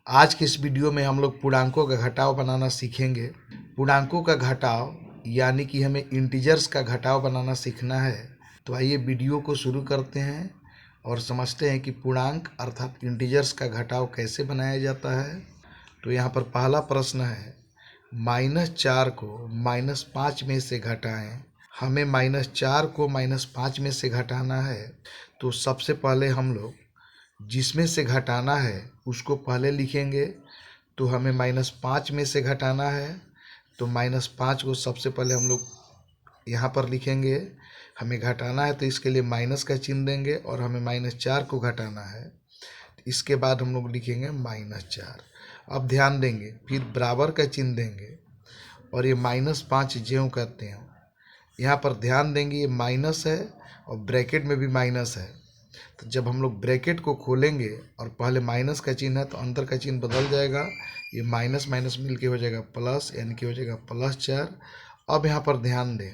आज के इस वीडियो में हम लोग पूर्णांकों का घटाव बनाना सीखेंगे। पूर्णांकों का घटाव यानी कि हमें इंटीजर्स का घटाव बनाना सीखना है। तो आइए वीडियो को शुरू करते हैं और समझते हैं कि पूर्णांक अर्थात इंटीजर्स का घटाव कैसे बनाया जाता है। तो यहाँ पर पहला प्रश्न है, -4 को -5 में से घटाएं। हमें -4 को -5 में से घटाना है। तो सबसे पहले हम लोग जिसमें से घटाना है उसको पहले लिखेंगे। तो हमें -5 में से घटाना है, तो -5 को सबसे पहले हम लोग यहाँ पर लिखेंगे। हमें घटाना है तो इसके लिए माइनस का चिन्ह देंगे और हमें -4 को घटाना है। इसके बाद हम लोग लिखेंगे -4। अब ध्यान देंगे, फिर बराबर का चिन्ह देंगे और ये -5 ज्यों करते हैं। यहाँ पर ध्यान देंगे, ये माइनस है और ब्रैकेट में भी माइनस है। तो जब हम लोग ब्रैकेट को खोलेंगे और पहले माइनस का चिन्ह है तो अंदर का चिन्ह बदल जाएगा। ये माइनस माइनस मिल के हो जाएगा प्लस, यानी कि हो जाएगा +4। अब यहाँ पर ध्यान दें,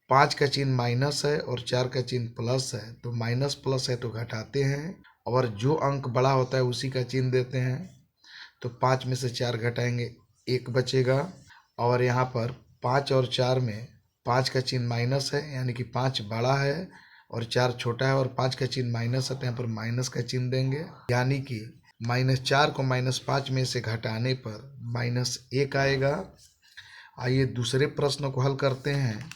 5 का चिन्ह माइनस है और 4 का चिन्ह प्लस है। तो माइनस प्लस है तो घटाते हैं और जो अंक बड़ा होता है उसी का चिन्ह देते हैं। तो 5 में से 4 घटाएंगे, 1 बचेगा। और यहाँ पर 5 और 4 में 5 का चिन्ह माइनस है, यानी कि 5 बड़ा है और 4 छोटा है, और 5 का चिन्ह माइनस है तो यहाँ पर माइनस का चिन्ह देंगे। यानी कि -4 को -5 में से घटाने पर -1 आएगा। आइए दूसरे प्रश्न को हल करते हैं।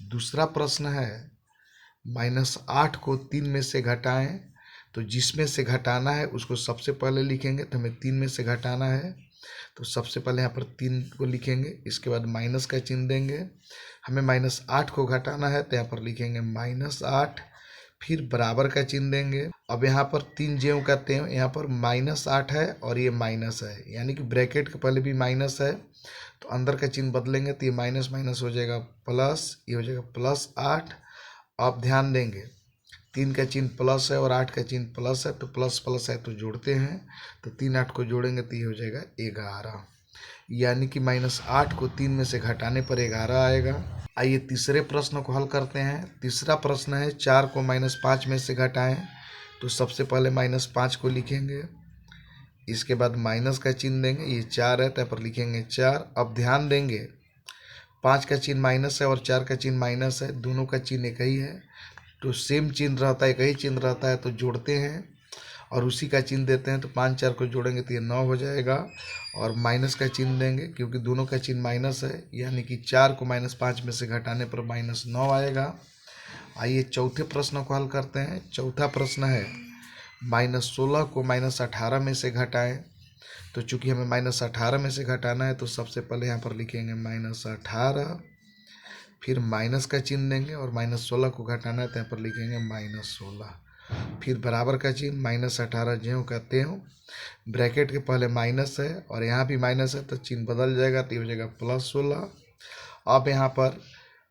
दूसरा प्रश्न है, -8 को 3 में से घटाएं। तो जिसमें से घटाना है उसको सबसे पहले लिखेंगे। तो हमें 3 में से घटाना है, तो सबसे पहले यहाँ पर 3 को लिखेंगे, इसके बाद माइनस का चिन्ह देंगे। हमें -8 को घटाना है तो यहाँ पर लिखेंगे -8, फिर बराबर का चिन्ह देंगे। अब यहाँ पर 3 ज्यों करते हैं, यहाँ पर -8 है और ये माइनस है, यानी कि ब्रैकेट के पहले भी माइनस है तो अंदर का चिन्ह बदलेंगे तो ये माइनस माइनस हो जाएगा प्लस, ये हो जाएगा +8। अब ध्यान देंगे, 3 का चिन्ह प्लस है और 8 का चिन्ह प्लस है, तो प्लस प्लस है तो जोड़ते हैं। तो 3 8 को जोड़ेंगे तो ये हो जाएगा 11, यानी कि -8 को 3 में से घटाने पर 11 आएगा। आइए तीसरे प्रश्न को हल करते हैं। तीसरा प्रश्न है, 4 को -5 में से घटाएं। तो सबसे पहले -5 को लिखेंगे, इसके बाद माइनस का चिन्ह देंगे। ये 4 है तो यहाँ पर लिखेंगे 4। अब ध्यान देंगे, 5 का चिन्ह माइनस है और 4 का चिन्ह माइनस है, दोनों का चिन्ह एक ही है। तो सेम चिन्ह रहता है, एक ही चिन्ह रहता है तो जोड़ते हैं और उसी का चिन्ह देते हैं। तो 5 4 को जोड़ेंगे तो ये 9 हो जाएगा और माइनस का चिन्ह देंगे क्योंकि दोनों का चिन्ह माइनस है, यानी कि 4 को -5 में से घटाने पर -9 आएगा। आइए चौथे प्रश्न को हल करते हैं। चौथा प्रश्न है, -16 को -18 में से घटाएं। तो चूंकि हमें -18 में से घटाना है तो सबसे पहले यहाँ पर लिखेंगे -18, फिर माइनस का चिन्ह देंगे और -16 को घटाना है तो यहाँ पर लिखेंगे -16, फिर बराबर का चिन्ह, -18 ज्यों कहते हो। ब्रैकेट के पहले माइनस है और यहाँ भी माइनस है तो चिन्ह बदल जाएगा तो ये हो जाएगा +16। अब यहाँ पर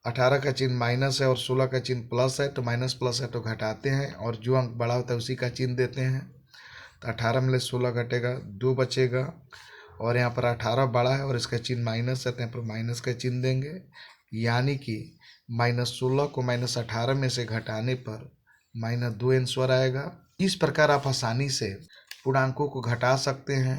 18 का चिन्ह माइनस है और 16 का चिन्ह प्लस है, तो माइनस प्लस है तो घटाते हैं और जो अंक बड़ा होता है उसी का चिन्ह देते हैं। तो 18 में से 16 घटेगा, 2 बचेगा। और यहाँ पर 18 बड़ा है और इसका चिन्ह माइनस है तो यहाँ पर माइनस का चिन्ह देंगे, यानी कि -16 को -18 में से घटाने पर -2 आंसर आएगा। इस प्रकार आप आसानी से पूर्णांकों को घटा सकते हैं।